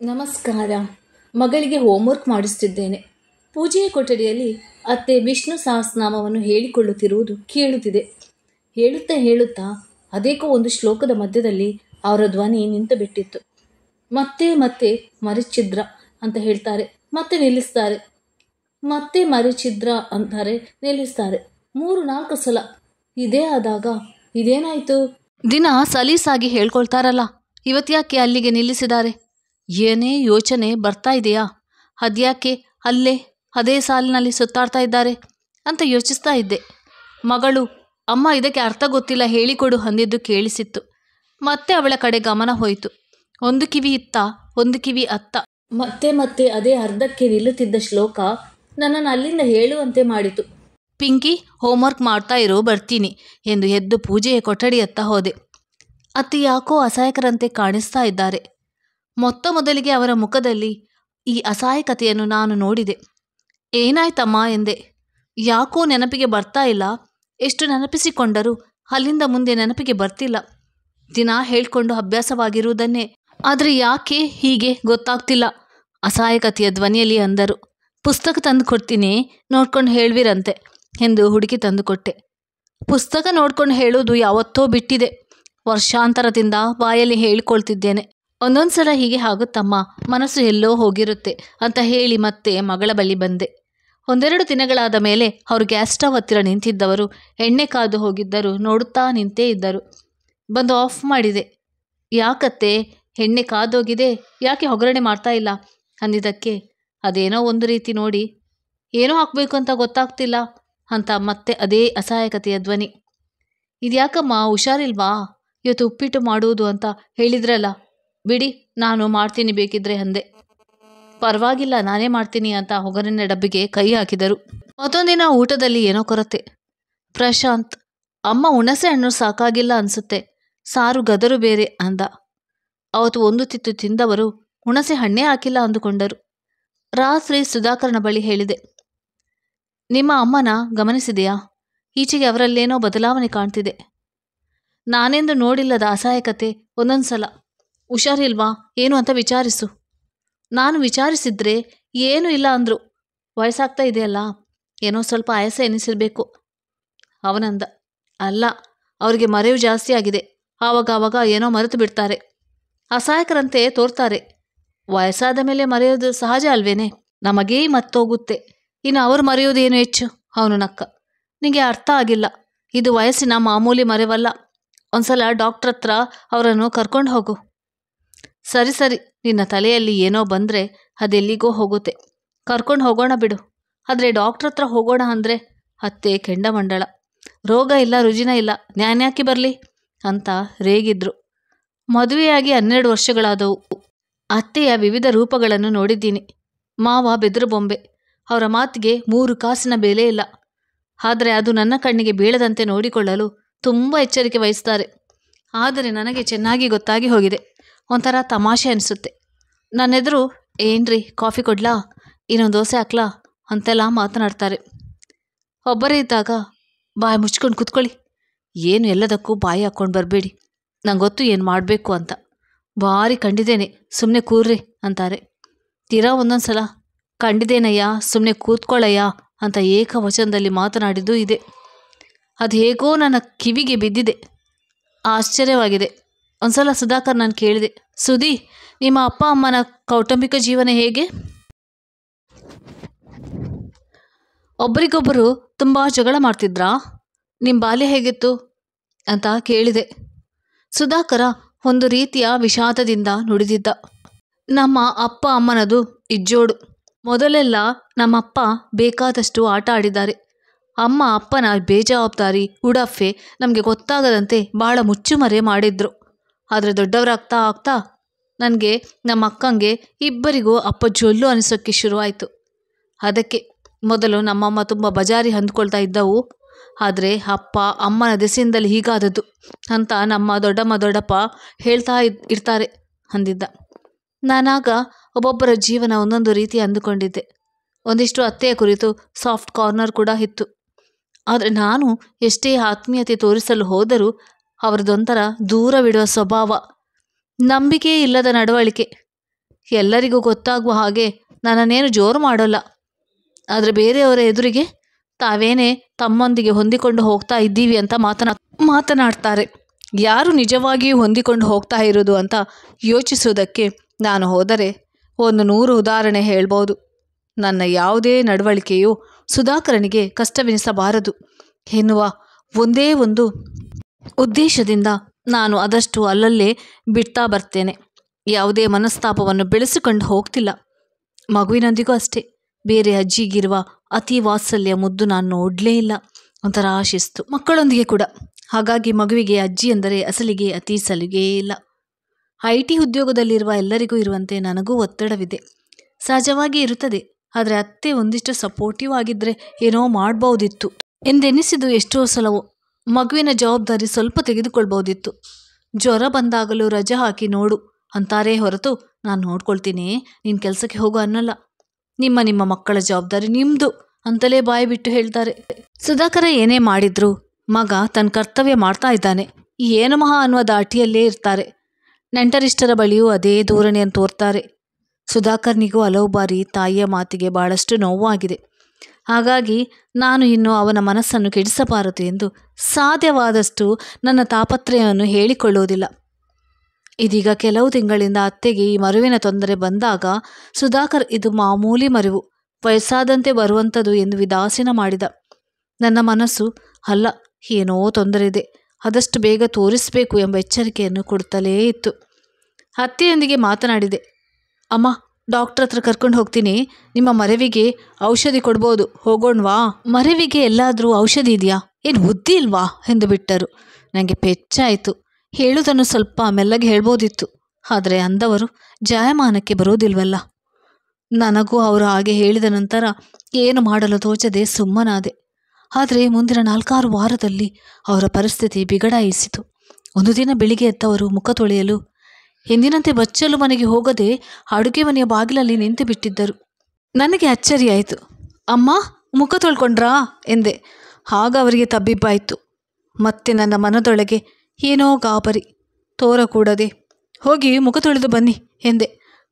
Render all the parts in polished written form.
ನಮಸ್ಕಾರ. ಮಗಳಿಗೆ ಹೋಮ್ವರ್ಕ್ ಮಾಡಿಸುತ್ತಿದ್ದೇನೆ. ಪೂಜೆಯ ಕೊಠಡಿಯಲ್ಲಿ ಅತ್ತೆ ವಿಷ್ಣು ಸಹಸ್ರನಾಮವನ್ನು ಹೇಳಿಕೊಳ್ಳುತ್ತಿರುವುದು ಕೇಳುತ್ತಿದೆ. ಹೇಳುತ್ತಾ ಅದೇಕೋ ಒಂದು ಶ್ಲೋಕದ ಮಧ್ಯದಲ್ಲಿ ಅವರ ಧ್ವನಿ ನಿಂತು ಬಿಟ್ಟಿತ್ತು. ಮತ್ತೆ ಮತ್ತೆ ಮರಿಚಿದ್ರ ಅಂತ ಹೇಳ್ತಾರೆ, ಮತ್ತೆ ನಿಲ್ಲಿಸ್ತಾರೆ, ಮತ್ತೆ ಮರಿಚಿದ್ರ ಅಂತಾರೆ, ನಿಲ್ಲಿಸ್ತಾರೆ. 3-4 ಸಲ ಇದೇ ಆದಾಗ ಇದೇನಾಯಿತು? ದಿನ ಸಲೀಸಾಗಿ ಹೇಳ್ಕೊಳ್ತಾರಲ್ಲ, ಇವತ್ತ್ಯಾಕೆ ಅಲ್ಲಿಗೆ ನಿಲ್ಲಿಸಿದ್ದಾರೆ? ಏನೇ ಯೋಚನೆ ಬರ್ತಾ ಇದೆಯಾ? ಅದ್ಯಾಕೆ ಅಲ್ಲೇ ಅದೇ ಸಾಲಿನಲ್ಲಿ ಸುತ್ತಾಡ್ತಾ ಇದ್ದಾರೆ ಅಂತ ಯೋಚಿಸ್ತಾ ಇದ್ದೆ. ಮಗಳು ಅಮ್ಮ ಇದಕ್ಕೆ ಅರ್ಥ ಗೊತ್ತಿಲ್ಲ, ಹೇಳಿಕೊಡು ಅಂದಿದ್ದು ಕೇಳಿಸಿತ್ತು. ಮತ್ತೆ ಅವಳ ಕಡೆ ಗಮನ ಹೋಯಿತು. ಒಂದು ಕಿವಿ ಇತ್ತ, ಒಂದು ಕಿವಿ ಅತ್ತ. ಮತ್ತೆ ಮತ್ತೆ ಅದೇ ಅರ್ಧಕ್ಕೆ ನಿಲ್ಲುತ್ತಿದ್ದ ಶ್ಲೋಕ ನನ್ನನ್ನು ಅಲ್ಲಿಂದ ಹೇಳುವಂತೆ ಮಾಡಿತು. ಪಿಂಕಿ, ಹೋಮ್ವರ್ಕ್ ಮಾಡ್ತಾ ಇರೋ, ಬರ್ತೀನಿ ಎಂದು ಎದ್ದು ಪೂಜೆಯ ಕೊಠಡಿಯತ್ತ ಹೋದೆ. ಅತ್ತೆ ಯಾಕೋ ಅಸಹಾಯಕರಂತೆ ಕಾಣಿಸ್ತಾ ಇದ್ದಾರೆ. ಮೊದಲಿಗೆ ಅವರ ಮುಖದಲ್ಲಿ ಈ ಅಸಹಾಯಕತೆಯನ್ನು ನಾನು ನೋಡಿದೆ. ಏನಾಯ್ತಮ್ಮ ಎಂದೆ. ಯಾಕೋ ನೆನಪಿಗೆ ಬರ್ತಾ ಇಲ್ಲ. ಎಷ್ಟು ನೆನಪಿಸಿಕೊಂಡರೂ ಅಲ್ಲಿಂದ ಮುಂದೆ ನೆನಪಿಗೆ ಬರ್ತಿಲ್ಲ. ದಿನ ಹೇಳ್ಕೊಂಡು ಅಭ್ಯಾಸವಾಗಿರುವುದನ್ನೇ, ಆದರೆ ಯಾಕೆ ಹೀಗೆ ಗೊತ್ತಾಗ್ತಿಲ್ಲ, ಅಸಹಾಯಕತೆಯ ಧ್ವನಿಯಲ್ಲಿ ಅಂದರು. ಪುಸ್ತಕ ತಂದು ಕೊಡ್ತೀನಿ, ನೋಡ್ಕೊಂಡು ಹೇಳ್ವಿರಂತೆ ಎಂದು ಹುಡುಕಿ ತಂದುಕೊಟ್ಟೆ. ಪುಸ್ತಕ ನೋಡ್ಕೊಂಡು ಹೇಳೋದು ಯಾವತ್ತೋ ಬಿಟ್ಟಿದೆ. ವರ್ಷಾಂತರದಿಂದ ಬಾಯಲ್ಲಿ ಹೇಳಿಕೊಳ್ತಿದ್ದೇನೆ. ಒಂದೊಂದು ಸಲ ಹೀಗೆ ಆಗುತ್ತಮ್ಮ, ಮನಸ್ಸು ಎಲ್ಲೋ ಹೋಗಿರುತ್ತೆ ಅಂತ ಹೇಳಿ ಮತ್ತೆ ಮಗಳ ಬಳಿ ಬಂದೆ. 1-2 ದಿನಗಳಾದ ಮೇಲೆ ಅವರು ಗ್ಯಾಸ್ ಸ್ಟವ್ ಹತ್ತಿರ ನಿಂತಿದ್ದವರು ಎಣ್ಣೆ ಕಾದು ಹೋಗಿದ್ದರು. ನೋಡುತ್ತಾ ನಿಂತೇ ಇದ್ದರು. ಬಂದು ಆಫ್ ಮಾಡಿದೆ. ಯಾಕತ್ತೆ, ಎಣ್ಣೆ ಕಾದೋಗಿದೆ, ಯಾಕೆ ಒಗ್ಗರಣೆ ಮಾಡ್ತಾ ಇಲ್ಲ ಅಂದಿದ್ದಕ್ಕೆ, ಅದೇನೋ ಒಂದು ರೀತಿ ನೋಡಿ, ಏನೋ ಹಾಕಬೇಕು ಅಂತ ಗೊತ್ತಾಗ್ತಿಲ್ಲ ಅಂತ ಮತ್ತೆ ಅದೇ ಅಸಹಾಯಕತೆಯ ಧ್ವನಿ. ಇದ್ಯಾಕಮ್ಮ, ಹುಷಾರಿಲ್ವಾ? ಇವತ್ತು ಉಪ್ಪಿಟ್ಟು ಮಾಡುವುದು ಅಂತ ಹೇಳಿದ್ರಲ್ಲ, ಬಿಡಿ ನಾನು ಮಾಡ್ತೀನಿ ಬೇಕಿದ್ರೆ ಅಂದೆ. ಪರವಾಗಿಲ್ಲ, ನಾನೇ ಮಾಡ್ತೀನಿ ಅಂತ ಒಗ್ಗರಣೆ ಡಬ್ಬಿಗೆ ಕೈ ಹಾಕಿದರು. ಮತ್ತೊಂದಿನ ಊಟದಲ್ಲಿ ಏನೋ ಕೊರತೆ. ಪ್ರಶಾಂತ್, ಅಮ್ಮ ಹುಣಸೆ ಹಣ್ಣು ಸಾಕಾಗಿಲ್ಲ ಅನಿಸುತ್ತೆ, ಸಾರು ಗದರು ಬೇರೆ ಅಂದ. ಅವತ್ತು ಒಂದು ತಿತ್ತು ತಿಂದವರು ಹುಣಸೆ ಹಣ್ಣೇ ಹಾಕಿಲ್ಲ ಅಂದುಕೊಂಡರು. ರಾತ್ರಿ ಸುಧಾಕರನ ಬಳಿ ಹೇಳಿದೆ, ನಿಮ್ಮ ಅಮ್ಮನ ಗಮನಿಸಿದೆಯಾ? ಈಚೆಗೆ ಅವರಲ್ಲೇನೋ ಬದಲಾವಣೆ ಕಾಣ್ತಿದೆ. ನಾನೆಂದು ನೋಡಿಲ್ಲದ ಅಸಹಾಯಕತೆ. ಒಂದೊಂದು ಸಲ ಹುಷಾರಿಲ್ವಾ ಏನು ಅಂತ ವಿಚಾರಿಸು. ನಾನು ವಿಚಾರಿಸಿದ್ರೆ ಏನೂ ಇಲ್ಲ ಅಂದರು. ವಯಸ್ಸಾಗ್ತಾ ಇದೆಯಲ್ಲ, ಏನೋ ಸ್ವಲ್ಪ ಆಯಾಸ ಎನಿಸಿರಬೇಕು ಅವನಂದ. ಅಲ್ಲ, ಅವರಿಗೆ ಮರೆವು ಜಾಸ್ತಿ ಆಗಿದೆ. ಆವಾಗ ಏನೋ ಮರೆತು ಬಿಡ್ತಾರೆ, ಅಸಹಾಯಕರಂತೆ ತೋರ್ತಾರೆ. ವಯಸ್ಸಾದ ಮೇಲೆ ಮರೆಯೋದು ಸಹಜ ಅಲ್ವೇನೆ? ನಮಗೇ ಮತ್ತೋಗುತ್ತೆ, ಇನ್ನು ಅವರು ಮರೆಯೋದೇನು ಹೆಚ್ಚು? ಅವನು ನಕ್ಕ. ನಿಮಗೆ ಅರ್ಥ ಆಗಿಲ್ಲ, ಇದು ವಯಸ್ಸಿನ ಮಾಮೂಲಿ ಮರೆವಲ್ಲ. ಒಂದ್ಸಲ ಡಾಕ್ಟ್ರ್ ಹತ್ರ ಅವರನ್ನು ಕರ್ಕೊಂಡು ಹೋಗು. ಸರಿ, ನಿನ್ನ ತಲೆಯಲ್ಲಿ ಏನೋ ಬಂದರೆ ಅದೆಲ್ಲಿಗೋ ಹೋಗುತ್ತೆ, ಕರ್ಕೊಂಡು ಹೋಗೋಣ ಬಿಡು. ಆದರೆ ಡಾಕ್ಟ್ರ್ ಹತ್ರ ಹೋಗೋಣ ಅಂದರೆ ಅತ್ತೆ ಕೆಂಡಮಂಡಳ. ರೋಗ ಇಲ್ಲ, ರುಜಿನ ಇಲ್ಲ, ನ್ಯಾನ್ಯಾಕೆ ಬರಲಿ ಅಂತ ರೇಗಿದ್ರು. ಮದುವೆಯಾಗಿ 12 ವರ್ಷಗಳಾದವು. ಅತ್ತೆಯ ವಿವಿಧ ರೂಪಗಳನ್ನು ನೋಡಿದ್ದೀನಿ. ಮಾವ ಬೆದರು ಬೊಂಬೆ, ಅವರ ಮಾತಿಗೆ 3 ಕಾಸಿನ ಬೆಲೆ ಇಲ್ಲ. ಆದರೆ ಅದು ನನ್ನ ಕಣ್ಣಿಗೆ ಬೀಳದಂತೆ ನೋಡಿಕೊಳ್ಳಲು ತುಂಬ ಎಚ್ಚರಿಕೆ ವಹಿಸ್ತಾರೆ. ಆದರೆ ನನಗೆ ಚೆನ್ನಾಗಿ ಗೊತ್ತಾಗಿ ಹೋಗಿದೆ. ಒಂಥರ ತಮಾಷೆ ಅನಿಸುತ್ತೆ. ನನ್ನೆದುರು ಏನ್ರಿ, ಕಾಫಿ ಕೊಡ್ಲಾ, ಇನ್ನೊಂದು ದೋಸೆ ಹಾಕ್ಲಾ ಅಂತೆಲ್ಲ ಮಾತನಾಡ್ತಾರೆ. ಒಬ್ಬರೇ ಇದ್ದಾಗ ಬಾಯಿ ಮುಚ್ಕೊಂಡು ಕೂತ್ಕೊಳ್ಳಿ, ಏನು ಎಲ್ಲದಕ್ಕೂ ಬಾಯಿ ಹಾಕ್ಕೊಂಡು ಬರಬೇಡಿ, ನಂಗೆ ಗೊತ್ತು ಏನು ಮಾಡಬೇಕು ಅಂತ, ಭಾರಿ ಕಂಡಿದ್ದೇನೆ, ಸುಮ್ಮನೆ ಕೂರ್ರಿ ಅಂತಾರೆ. ತೀರಾ ಒಂದೊಂದು ಸಲ ಕಂಡಿದ್ದೇನಯ್ಯ, ಸುಮ್ಮನೆ ಕೂತ್ಕೊಳ್ಳಯ್ಯ ಅಂತ ಏಕವಚನದಲ್ಲಿ ಮಾತನಾಡಿದ್ದು ಇದೆ. ಅದು ಹೇಗೋ ನನ್ನ ಕಿವಿಗೆ ಬಿದ್ದಿದೆ. ಆಶ್ಚರ್ಯವಾಗಿದೆ. ಒಂದ್ಸಲ ಸುಧಾಕರ್ ನಾನು ಕೇಳಿದೆ, ಸುಧಿ, ನಿಮ್ಮ ಅಪ್ಪ ಅಮ್ಮನ ಕೌಟುಂಬಿಕ ಜೀವನ ಹೇಗೆ? ಒಬ್ಬರಿಗೊಬ್ಬರು ತುಂಬ ಜಗಳ ಮಾಡ್ತಿದ್ರಾ? ನಿಮ್ಮ ಬಾಲ್ಯ ಹೇಗಿತ್ತು ಅಂತ ಕೇಳಿದೆ. ಸುಧಾಕರ ಒಂದು ರೀತಿಯ ವಿಷಾದದಿಂದ ನುಡಿದಿದ್ದ. ನಮ್ಮ ಅಪ್ಪ ಅಮ್ಮನದು ಇಜ್ಜೋಡು. ಮೊದಲೆಲ್ಲ ನಮ್ಮಪ್ಪ ಬೇಕಾದಷ್ಟು ಆಟ ಆಡಿದ್ದಾರೆ. ಅಮ್ಮ ಅಪ್ಪನ ಬೇಜವಾಬ್ದಾರಿ ಉಡಫೆ ನಮಗೆ ಗೊತ್ತಾಗದಂತೆ ಭಾಳ ಮುಚ್ಚುಮರೆ ಮಾಡಿದ್ರು. ಆದರೆ ದೊಡ್ಡವರಾಗ್ತಾ ನನಗೆ, ನಮ್ಮ ಅಕ್ಕಂಗೆ ಇಬ್ಬರಿಗೂ ಅಪ್ಪ ಜೊಲ್ಲು ಅನಿಸೋಕ್ಕೆ ಶುರುವಾಯಿತು. ಅದಕ್ಕೆ ಮೊದಲು ನಮ್ಮಮ್ಮ ತುಂಬ ಬಜಾರಿ ಅಂದ್ಕೊಳ್ತಾ ಇದ್ದವು, ಆದರೆ ಅಪ್ಪ ಅಮ್ಮನ ದೆಸೆಯಿಂದಲೇ ಹೀಗಾದದ್ದು ಅಂತ ನಮ್ಮ ದೊಡ್ಡಪ್ಪ ಹೇಳ್ತಾ ಇರ್ತಾರೆ ಅಂದಿದ್ದ. ನಾನಾಗ ಒಬ್ಬೊಬ್ಬರ ಜೀವನ ಒಂದೊಂದು ರೀತಿ ಅಂದುಕೊಂಡಿದ್ದೆ. ಒಂದಿಷ್ಟು ಅತ್ತೆಯ ಕುರಿತು ಸಾಫ್ಟ್ ಕಾರ್ನರ್ ಕೂಡ ಇತ್ತು. ಆದರೆ ನಾನು ಎಷ್ಟೇ ಆತ್ಮೀಯತೆ ತೋರಿಸಲು ಹೋದರೂ ಅವರದೊಂಥರ ದೂರವಿಡುವ ಸ್ವಭಾವ, ನಂಬಿಕೆ ಇಲ್ಲದ ನಡವಳಿಕೆ. ಎಲ್ಲರಿಗೂ ಗೊತ್ತಾಗುವ ಹಾಗೆ ನನ್ನನ್ನೇನು ಜೋರು ಮಾಡೋಲ್ಲ. ಆದರೆ ಬೇರೆಯವರ ಎದುರಿಗೆ ತಾವೇನೇ ತಮ್ಮೊಂದಿಗೆ ಹೊಂದಿಕೊಂಡು ಹೋಗ್ತಾ ಇದ್ದೀವಿ ಅಂತ ಮಾತನಾಡ್ತಾರೆ. ಯಾರು ನಿಜವಾಗಿಯೂ ಹೊಂದಿಕೊಂಡು ಹೋಗ್ತಾ ಇರೋದು ಅಂತ ಯೋಚಿಸುವುದಕ್ಕೆ ನಾನು ಹೋದರೆ 100 ಉದಾಹರಣೆ ಹೇಳ್ಬೋದು. ನನ್ನ ಯಾವುದೇ ನಡವಳಿಕೆಯು ಸುಧಾಕರನಿಗೆ ಕಷ್ಟವೆನಿಸಬಾರದು ಎನ್ನುವ ಒಂದೇ ಒಂದು ಉದ್ದೇಶದಿಂದ ನಾನು ಆದಷ್ಟು ಅಲ್ಲಲ್ಲೇ ಬಿಡ್ತಾ ಬರ್ತೇನೆ. ಯಾವುದೇ ಮನಸ್ತಾಪವನ್ನು ಬೆಳೆಸಿಕೊಂಡು ಹೋಗ್ತಿಲ್ಲ. ಮಗುವಿನೊಂದಿಗೂ ಅಷ್ಟೇ. ಬೇರೆ ಅಜ್ಜಿಗಿರುವ ಅತಿ ವಾತ್ಸಲ್ಯ ಮುದ್ದು ನಾನು ನೋಡಲೇ ಇಲ್ಲ. ಒಂಥರ ಶಿಸ್ತು. ಮಕ್ಕಳೊಂದಿಗೆ ಕೂಡ. ಹಾಗಾಗಿ ಮಗುವಿಗೆ ಅಜ್ಜಿ ಎಂದರೆ ಅಸಲಿಗೆ ಅತಿ ಸಲುಗೆಯೇ ಇಲ್ಲ. IT ಉದ್ಯೋಗದಲ್ಲಿರುವ ಎಲ್ಲರಿಗೂ ಇರುವಂತೆ ನನಗೂ ಒತ್ತಡವಿದೆ. ಸಹಜವಾಗಿ ಇರುತ್ತದೆ. ಆದರೆ ಅತ್ತೆ ಒಂದಿಷ್ಟು ಸಪೋರ್ಟಿವ್ ಆಗಿದ್ದರೆ ಏನೋ ಮಾಡ್ಬೋದಿತ್ತು ಎಂದೆನಿಸಿದ್ದು ಎಷ್ಟೋ ಸಲವೋ. ಮಗುವಿನ ಜವಾಬ್ದಾರಿ ಸ್ವಲ್ಪ ತೆಗೆದುಕೊಳ್ಬೋದಿತ್ತು. ಜ್ವರ ಬಂದಾಗಲೂ ರಜೆ ಹಾಕಿ ನೋಡು ಅಂತಾರೆ ಹೊರತು ನಾನು ನೋಡ್ಕೊಳ್ತೀನಿ, ನೀನು ಕೆಲಸಕ್ಕೆ ಹೋಗೋ ಅನ್ನಲ್ಲ. ನಿಮ್ಮ ಮಕ್ಕಳ ಜವಾಬ್ದಾರಿ ನಿಮ್ಮದು ಅಂತಲೇ ಬಾಯಿ ಬಿಟ್ಟು ಹೇಳ್ತಾರೆ. ಸುಧಾಕರ ಏನೇ ಮಾಡಿದ್ರು ಮಗ ತನ್ನ ಕರ್ತವ್ಯ ಮಾಡ್ತಾ ಇದ್ದಾನೆ, ಏನು ಮಹಾ ಅನ್ನುವ ದಾಟಿಯಲ್ಲೇ ಇರ್ತಾರೆ. ನೆಂಟರಿಷ್ಟರ ಬಳಿಯೂ ಅದೇ ಧೋರಣೆಯನ್ನು ತೋರ್ತಾರೆ. ಸುಧಾಕರ್ನಿಗೂ ಹಲವು ಬಾರಿ ತಾಯಿಯ ಮಾತಿಗೆ ಬಹಳಷ್ಟು ನೋವಾಗಿದೆ. ಹಾಗಾಗಿ ನಾನು ಇನ್ನು ಅವನ ಮನಸ್ಸನ್ನು ಕೆಡಿಸಬಾರದು ಎಂದು ಸಾಧ್ಯವಾದಷ್ಟು ನನ್ನ ತಾಪತ್ರಯವನ್ನು ಹೇಳಿಕೊಳ್ಳುವುದಿಲ್ಲ. ಇದೀಗ ಕೆಲವು ತಿಂಗಳಿಂದ ಅತ್ತೆಗೆ ಈ ಮರುವಿನ ತೊಂದರೆ ಬಂದಾಗ ಸುಧಾಕರ್ ಇದು ಮಾಮೂಲಿ ಮರುವು, ವಯಸ್ಸಾದಂತೆ ಬರುವಂಥದ್ದು ಎಂದು ವಿದಾಸೀನ ಮಾಡಿದ. ನನ್ನ ಮನಸ್ಸು ಅಲ್ಲ, ಏನೋ ತೊಂದರೆ ಇದೆ, ಆದಷ್ಟು ಬೇಗ ತೋರಿಸಬೇಕು ಎಂಬ ಎಚ್ಚರಿಕೆಯನ್ನು ಕೊಡುತ್ತಲೇ ಇತ್ತು. ಅತ್ತೆಯೊಂದಿಗೆ ಮಾತನಾಡಿದೆ. ಅಮ್ಮ, ಡಾಕ್ಟ್ರ್ ಹತ್ರ ಕರ್ಕೊಂಡು ಹೋಗ್ತೀನಿ, ನಿಮ್ಮ ಮರೆವಿಗೆ ಔಷಧಿ ಕೊಡ್ಬೋದು, ಹೋಗೋಣವಾ? ಮರೆವಿಗೆ ಎಲ್ಲಾದರೂ ಔಷಧಿ ಇದೆಯಾ? ಏನು ಬುದ್ಧಿ ಇಲ್ವಾ ಎಂದು ಬಿಟ್ಟರು. ನನಗೆ ಪೆಚ್ಚಾಯಿತು. ಹೇಳುವುದನ್ನು ಸ್ವಲ್ಪ ಮೆಲ್ಲಗೆ ಹೇಳ್ಬೋದಿತ್ತು. ಆದರೆ ಅಂದವರು ಜಾಯಮಾನಕ್ಕೆ ಬರೋದಿಲ್ವಲ್ಲ. ನನಗೂ ಅವರು ಹಾಗೆ ಹೇಳಿದ ನಂತರ ಏನು ಮಾಡಲು ತೋಚದೆ ಸುಮ್ಮನಾದೆ. ಆದರೆ ಮುಂದಿನ 4-6 ವಾರದಲ್ಲಿ ಅವರ ಪರಿಸ್ಥಿತಿ ಬಿಗಡಾಯಿಸಿತು. ಒಂದು ದಿನ ಬೆಳಿಗ್ಗೆ ಎದ್ದವರು ಮುಖ ತೊಳೆಯಲು ಎಂದಿನಂತೆ ಬಚ್ಚಲು ಮನೆಗೆ ಹೋಗದೆ ಅಡುಗೆ ಮನೆಯ ಬಾಗಿಲಲ್ಲಿ ನಿಂತು ಬಿಟ್ಟಿದ್ದರು. ನನಗೆ ಅಚ್ಚರಿಯಾಯಿತು. ಅಮ್ಮ, ಮುಖ ತೊಳ್ಕೊಂಡ್ರಾ ಎಂದೆ. ಆಗ ಅವರಿಗೆ ತಬ್ಬಿಬ್ಬಾಯಿತು. ಮತ್ತೆ ನನ್ನ ಮನದೊಳಗೆ ಏನೋ ಗಾಬರಿ ತೋರಕೂಡದೆ ಹೋಗಿ ಮುಖ ತೊಳೆದು ಬನ್ನಿ ಎಂದೆ.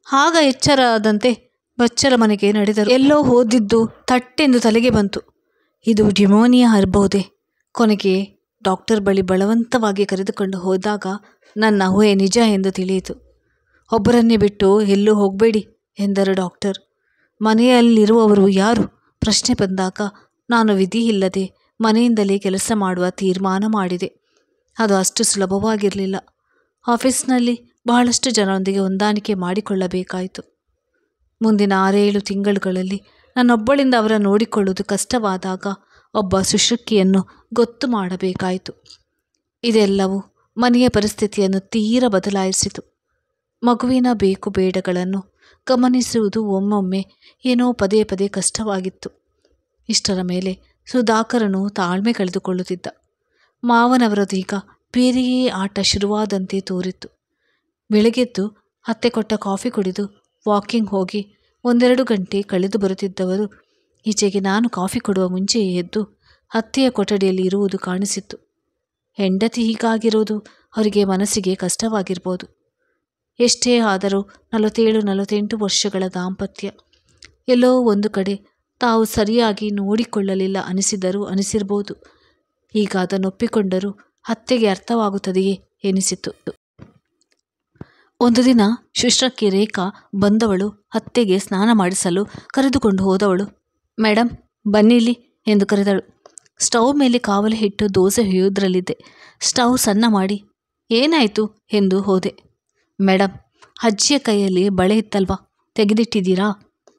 ಆಗ ಎಚ್ಚರದಂತೆ ಬಚ್ಚಲ ಮನೆಗೆ ನಡೆದರು. ಎಲ್ಲೋ ಹೋದಿದ್ದು ತಟ್ಟೆಂದು ತಲೆಗೆ ಬಂತು. ಇದು ನ್ಯುಮೋನಿಯಾ ಇರಬಹುದೇ. ಕೊನೆಗೆ ಡಾಕ್ಟರ್ ಬಳಿ ಬಲವಂತವಾಗಿ ಕರೆದುಕೊಂಡು ಹೋದಾಗ ನನ್ನ ಊಹೆ ನಿಜ ಎಂದು ತಿಳಿಯಿತು. ಒಬ್ಬರನ್ನೇ ಬಿಟ್ಟು ಎಲ್ಲೂ ಹೋಗಬೇಡಿ ಎಂದರು ಡಾಕ್ಟರ್. ಮನೆಯಲ್ಲಿರುವವರು ಯಾರು ಪ್ರಶ್ನೆ ಬಂದಾಗ ನಾನು ವಿಧಿ ಇಲ್ಲದೆ ಮನೆಯಿಂದಲೇ ಕೆಲಸ ಮಾಡುವ ತೀರ್ಮಾನ ಮಾಡಿದೆ. ಅದು ಅಷ್ಟು ಸುಲಭವಾಗಿರಲಿಲ್ಲ. ಆಫೀಸ್ನಲ್ಲಿ ಬಹಳಷ್ಟು ಜನರೊಂದಿಗೆ ಹೊಂದಾಣಿಕೆ ಮಾಡಿಕೊಳ್ಳಬೇಕಾಯಿತು. ಮುಂದಿನ 6-7 ತಿಂಗಳುಗಳಲ್ಲಿ ನನ್ನೊಬ್ಬಳಿಂದ ಅವರ ನೋಡಿಕೊಳ್ಳುವುದು ಕಷ್ಟವಾದಾಗ ಒಬ್ಬ ಸುಶ್ರುಕಿಯನ್ನು ಗೊತ್ತು ಮಾಡಬೇಕಾಯಿತು. ಇದೆಲ್ಲವೂ ಮನೆಯ ಪರಿಸ್ಥಿತಿಯನ್ನು ತೀರ ಬದಲಾಯಿಸಿತು. ಮಗುವಿನ ಬೇಕು ಬೇಡಗಳನ್ನು ಗಮನಿಸುವುದು ಒಮ್ಮೊಮ್ಮೆ ಏನೋ ಪದೇ ಪದೇ ಕಷ್ಟವಾಗಿತ್ತು. ಇಷ್ಟರ ಮೇಲೆ ಸುಧಾಕರನು ತಾಳ್ಮೆ ಕಳೆದುಕೊಳ್ಳುತ್ತಿದ್ದ. ಮಾವನವರದೀಗ ಬೇರೆಯೇ ಆಟ ಶುರುವಾದಂತೆ ತೋರಿತ್ತು. ಬೆಳಗ್ಗೆದ್ದು ಅತ್ತೆ ಕೊಟ್ಟ ಕಾಫಿ ಕುಡಿದು ವಾಕಿಂಗ್ ಹೋಗಿ 1-2 ಗಂಟೆ ಕಳೆದು ಬರುತ್ತಿದ್ದವರು ಈಚೆಗೆ ನಾನು ಕಾಫಿ ಕೊಡುವ ಮುಂಚೆಯೇ ಎದ್ದು ಅತ್ತೆಯ ಕೊಠಡಿಯಲ್ಲಿ ಇರುವುದು ಕಾಣಿಸಿತ್ತು. ಹೆಂಡತಿ ಹೀಗಾಗಿರೋದು ಅವರಿಗೆ ಮನಸ್ಸಿಗೆ ಕಷ್ಟವಾಗಿರ್ಬೋದು. ಎಷ್ಟೇ ಆದರೂ 47-48 ವರ್ಷಗಳ ದಾಂಪತ್ಯ. ಎಲ್ಲೋ ಒಂದು ಕಡೆ ತಾವು ಸರಿಯಾಗಿ ನೋಡಿಕೊಳ್ಳಲಿಲ್ಲ ಅನಿಸಿರ್ಬೋದು. ಈಗ ಅದನ್ನು ಒಪ್ಪಿಕೊಂಡರೂ ಅತ್ತೆಗೆ ಅರ್ಥವಾಗುತ್ತದೆಯೇ ಎನಿಸಿತು. ಒಂದು ದಿನ ಶುಶ್ರಕ್ಕಿ ರೇಖಾ ಬಂದವಳು ಅತ್ತೆಗೆ ಸ್ನಾನ ಮಾಡಿಸಲು ಕರೆದುಕೊಂಡು ಹೋದವಳು. ಮೇಡಮ್, ಬನ್ನಿಲ್ಲಿ ಎಂದು ಕರೆದಳು. ಸ್ಟವ್ ಮೇಲೆ ಕಾವಲು ಇಟ್ಟು ದೋಸೆ ಹುಯ್ಯೋದ್ರಲ್ಲಿದ್ದೆ. ಸ್ಟವ್ ಸಣ್ಣ ಮಾಡಿ ಏನಾಯಿತು ಎಂದು ಹೋದೆ. ಮೇಡಮ್, ಅಜ್ಜಿಯ ಕೈಯಲ್ಲಿ ಬಳೆ ಇತ್ತಲ್ವಾ, ತೆಗೆದಿಟ್ಟಿದ್ದೀರಾ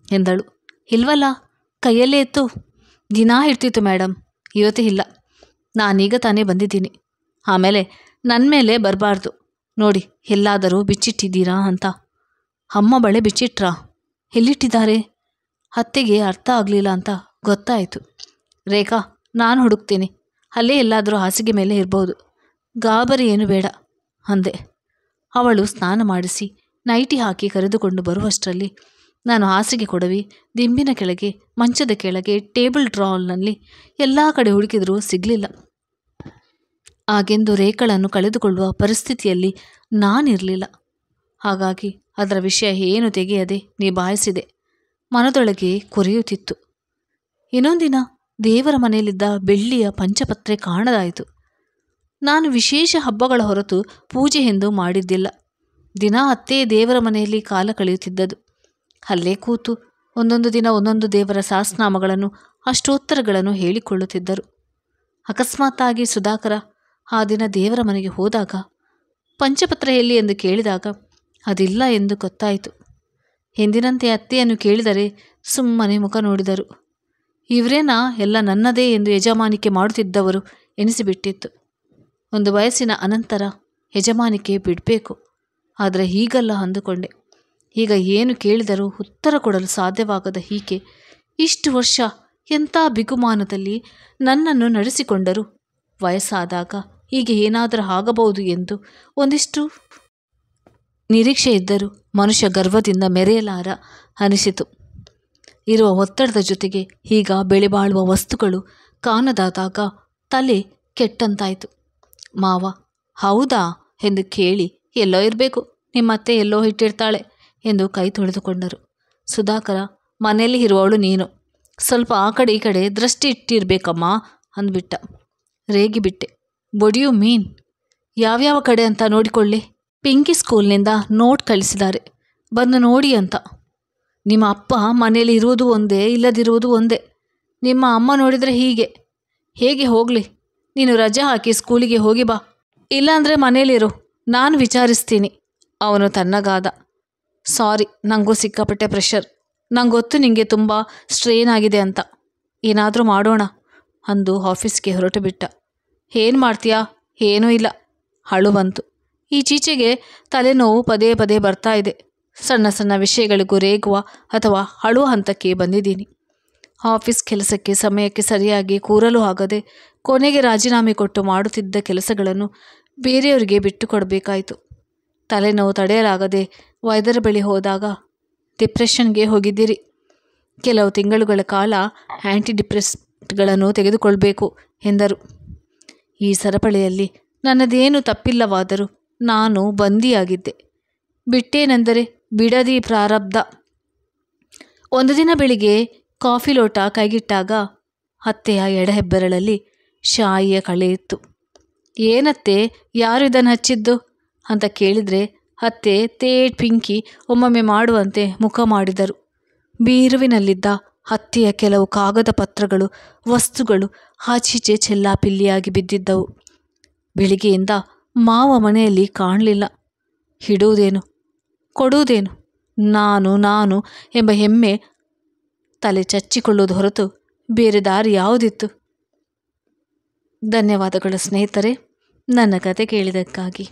ಎಂದಳು. ಇಲ್ವಲ್ಲ, ಕೈಯಲ್ಲೇ ಇತ್ತು. ದಿನಾ ಇರ್ತಿತ್ತು ಮೇಡಮ್, ಇವತ್ತೇ ಇಲ್ಲ. ನಾನೀಗ ತಾನೇ ಬಂದಿದ್ದೀನಿ. ಆಮೇಲೆ ನನ್ನ ಮೇಲೆ ಬರಬಾರ್ದು. ನೋಡಿ, ಎಲ್ಲಾದರೂ ಬಿಚ್ಚಿಟ್ಟಿದ್ದೀರಾ ಅಂತ. ಅಮ್ಮ ಬಳೆ ಬಿಚ್ಚಿಟ್ರಾ? ಎಲ್ಲಿಟ್ಟಿದ್ದಾರೆ? ಅತ್ತೆಗೆ ಅರ್ಥ ಆಗಲಿಲ್ಲ ಅಂತ ಗೊತ್ತಾಯಿತು. ರೇಖಾ, ನಾನು ಹುಡುಕ್ತೀನಿ, ಅಲ್ಲೇ ಎಲ್ಲಾದರೂ ಹಾಸಿಗೆ ಮೇಲೆ ಇರ್ಬೋದು. ಗಾಬರಿ ಏನು ಬೇಡ ಅಂದೆ. ಅವಳು ಸ್ನಾನ ಮಾಡಿಸಿ ನೈಟಿ ಹಾಕಿ ಕರೆದುಕೊಂಡು ಬರುವಷ್ಟರಲ್ಲಿ ನಾನು ಹಾಸಿಗೆ ಕೊಡವಿ, ದಿಂಬಿನ ಕೆಳಗೆ, ಮಂಚದ ಕೆಳಗೆ, ಟೇಬಲ್ ಡ್ರಾಲ್ನಲ್ಲಿ ಎಲ್ಲ ಕಡೆ ಹುಡುಕಿದರೂ ಸಿಗಲಿಲ್ಲ. ಹಾಗೆಂದು ರೇಖಳನ್ನು ಕಳೆದುಕೊಳ್ಳುವ ಪರಿಸ್ಥಿತಿಯಲ್ಲಿ ನಾನಿರಲಿಲ್ಲ. ಹಾಗಾಗಿ ಅದರ ವಿಷಯ ಏನು ತೆಗೆಯದೆ ನಿಭಾಯಿಸಿದೆ. ಮನದೊಳಗೆ ಕೊರೆಯುತ್ತಿತ್ತು. ಇನ್ನೊಂದಿನ ದೇವರ ಮನೆಯಲ್ಲಿದ್ದ ಬೆಳ್ಳಿಯ ಪಂಚಪತ್ರೆ ಕಾಣದಾಯಿತು. ನಾನು ವಿಶೇಷ ಹಬ್ಬಗಳ ಹೊರತು ಪೂಜೆ ಎಂದು ಮಾಡಿದ್ದಿಲ್ಲ. ದಿನ ಅತ್ತೇ ದೇವರ ಮನೆಯಲ್ಲಿ ಕಾಲ ಕಳೆಯುತ್ತಿದ್ದದು. ಅಲ್ಲೇ ಕೂತು ಒಂದೊಂದು ದಿನ ಒಂದೊಂದು ದೇವರ ಸಹಸ್ರನಾಮಗಳನ್ನು ಅಷ್ಟೋತ್ತರಗಳನ್ನು ಹೇಳಿಕೊಳ್ಳುತ್ತಿದ್ದರು. ಅಕಸ್ಮಾತ್ತಾಗಿ ಸುಧಾಕರ ಆ ದಿನ ದೇವರ ಮನೆಗೆ ಹೋದಾಗ ಪಂಚಪತ್ರ ಎಲ್ಲಿ ಎಂದು ಕೇಳಿದಾಗ ಅದಿಲ್ಲ ಎಂದು ಗೊತ್ತಾಯಿತು. ಎಂದಿನಂತೆ ಅತ್ತೆಯನ್ನು ಕೇಳಿದರೆ ಸುಮ್ಮನೆ ಮುಖ ನೋಡಿದರು. ಇವರೇನಾ ಎಲ್ಲ ನನ್ನದೇ ಎಂದು ಯಜಮಾನಿಕೆ ಮಾಡುತ್ತಿದ್ದವರು ಎನಿಸಿಬಿಟ್ಟಿತ್ತು. ಒಂದು ವಯಸ್ಸಿನ ಅನಂತರ ಯಜಮಾನಿಕೆ ಬಿಡಬೇಕು. ಆದರೆ ಹೀಗಲ್ಲ ಅಂದುಕೊಂಡೆ. ಈಗ ಏನು ಕೇಳಿದರೂ ಉತ್ತರ ಕೊಡಲು ಸಾಧ್ಯವಾಗದ ಹೀಗೆ ಇಷ್ಟು ವರ್ಷ ಎಂಥ ಬಿಗುಮಾನದಲ್ಲಿ ನನ್ನನ್ನು ನಡೆಸಿಕೊಂಡರು. ವಯಸ್ಸಾದಾಗ ಹೀಗೆ ಏನಾದರೂ ಆಗಬಹುದು ಎಂದು ಒಂದಿಷ್ಟು ನಿರೀಕ್ಷೆ ಇದ್ದರೂ ಮನುಷ್ಯ ಗರ್ವದಿಂದ ಮೆರೆಯಲಾರ ಅನಿಸಿತು. ಇರುವ ಒತ್ತಡದ ಜೊತೆಗೆ ಈಗ ಬೆಳೆಬಾಳುವ ವಸ್ತುಗಳು ಕಾಣದಾದಾಗ ತಲೆ ಕೆಟ್ಟಂತಾಯಿತು. ಮಾವ ಹೌದಾ ಎಂದು ಕೇಳಿ, ಎಲ್ಲೋ ಇರಬೇಕು, ನಿಮ್ಮತ್ತೆ ಎಲ್ಲೋ ಇಟ್ಟಿರ್ತಾಳೆ ಎಂದು ಕೈ ತೊಳೆದುಕೊಂಡರು. ಸುಧಾಕರ, ಮನೆಯಲ್ಲಿ ಇರುವವಳು ನೀನು, ಸ್ವಲ್ಪ ಆ ಕಡೆ ಈ ಕಡೆ ದೃಷ್ಟಿ ಇಟ್ಟಿರ್ಬೇಕಮ್ಮ ಅಂದ್ಬಿಟ್ಟ. ರೇಗಿಬಿಟ್ಟೆ. What you mean? ಯಾವ್ಯಾವ ಕಡೆ ಅಂತ ನೋಡಿಕೊಳ್ಳಿ. ಪಿಂಕಿ ಸ್ಕೂಲ್ನಿಂದ ನೋಟ್ ಕಳಿಸಿದ್ದಾರೆ, ಬಂದು ನೋಡಿ ಅಂತ. ನಿಮ್ಮ ಅಪ್ಪ ಮನೆಯಲ್ಲಿ ಇರುವುದು ಒಂದೇ, ಇಲ್ಲದಿರುವುದು ಒಂದೇ. ನಿಮ್ಮ ಅಮ್ಮ ನೋಡಿದರೆ ಹೀಗೆ. ಹೇಗೆ ಹೋಗಲಿ? ನೀನು ರಜೆ ಹಾಕಿ ಸ್ಕೂಲಿಗೆ ಹೋಗಿ ಬಾ, ಇಲ್ಲಾಂದರೆ ಮನೇಲಿರು, ನಾನು ವಿಚಾರಿಸ್ತೀನಿ. ಅವನು ತನ್ನಗಾದ. ಸಾರಿ, ನನಗೂ ಸಿಕ್ಕಾಪಟ್ಟೆ ಪ್ರೆಷರ್. ನಂಗೊತ್ತು ನಿಮಗೆ ತುಂಬ ಸ್ಟ್ರೇನ್ ಆಗಿದೆ ಅಂತ. ಏನಾದರೂ ಮಾಡೋಣ ಅಂದು ಆಫೀಸ್ಗೆ ಹೊರಟು ಬಿಟ್ಟ. ಏನು ಮಾಡ್ತೀಯಾ? ಏನೂ ಇಲ್ಲ. ಅಳು ಬಂತು. ಈಚೀಚೆಗೆ ತಲೆನೋವು ಪದೇ ಪದೇ ಬರ್ತಾ ಇದೆ. ಸಣ್ಣ ಸಣ್ಣ ವಿಷಯಗಳಿಗೂ ರೇಗುವ ಅಥವಾ ಅಳುವ ಹಂತಕ್ಕೆ ಬಂದಿದ್ದೀನಿ. ಆಫೀಸ್ ಕೆಲಸಕ್ಕೆ ಸಮಯಕ್ಕೆ ಸರಿಯಾಗಿ ಕೂರಲು ಆಗದೆ ಕೊನೆಗೆ ರಾಜೀನಾಮೆ ಕೊಟ್ಟು ಮಾಡುತ್ತಿದ್ದ ಕೆಲಸಗಳನ್ನು ಬೇರೆಯವರಿಗೆ ಬಿಟ್ಟು ಕೊಡಬೇಕಾಯಿತು. ತಲೆನೋವು ತಡೆಯಲಾಗದೆ ವೈದ್ಯರ ಬಳಿ ಹೋದಾಗ ಡಿಪ್ರೆಷನ್ಗೆ ಹೋಗಿದ್ದೀರಿ, ಕೆಲವು ತಿಂಗಳುಗಳ ಕಾಲ ಆ್ಯಂಟಿಡಿಪ್ರೆಸೆಂಟ್ಗಳನ್ನು ತೆಗೆದುಕೊಳ್ಬೇಕು ಎಂದರು. ಈ ಸರಪಳಿಯಲ್ಲಿ ನನ್ನದೇನು ತಪ್ಪಿಲ್ಲವಾದರೂ ನಾನು ಬಂದಿಯಾಗಿದ್ದೆ. ಬಿಟ್ಟೇನೆಂದರೆ ಬಿಡದಿ ಪ್ರಾರಬ್ಧ. ಒಂದು ದಿನ ಬೆಳಿಗ್ಗೆ ಕಾಫಿ ಲೋಟ ಕೈಗಿಟ್ಟಾಗ ಅತ್ತೆಯ ಎಡಹೆಬ್ಬೆರಳಲ್ಲಿ ಶಾಯಿಯ ಕಳೆ ಇತ್ತು. ಏನತ್ತೆ, ಯಾರು ಇದನ್ನು ಹಚ್ಚಿದ್ದು ಅಂತ ಕೇಳಿದರೆ ಅತ್ತೆ ತೇಟ್ ಪಿಂಕಿ ಒಮ್ಮೊಮ್ಮೆ ಮಾಡುವಂತೆ ಮುಖ ಮಾಡಿದರು. ಬೀರುವಿನಲ್ಲಿದ್ದ ಅತ್ತೆಯ ಕೆಲವು ಕಾಗದ ಪತ್ರಗಳು, ವಸ್ತುಗಳು ಆಚೀಚೆ ಚೆಲ್ಲಾಪಿಲ್ಲಿಯಾಗಿ ಬಿದ್ದಿದ್ದವು. ಬೆಳಿಗ್ಗೆಯಿಂದ ಮಾವ ಮನೆಯಲ್ಲಿ ಕಾಣಲಿಲ್ಲ. ಹಿಡುವುದೇನು ಕೊಡುವುದೇನು, ನಾನು ಎಂಬ ಹೆಮ್ಮೆ ತಲೆ ಚಚ್ಚಿಕೊಳ್ಳುವುದು ಹೊರತು ಬೇರೆ ದಾರಿ ಯಾವುದಿತ್ತು? ಧನ್ಯವಾದಗಳು ಸ್ನೇಹಿತರೆ, ನನ್ನ ಕತೆ ಕೇಳಿದ್ದಕ್ಕಾಗಿ.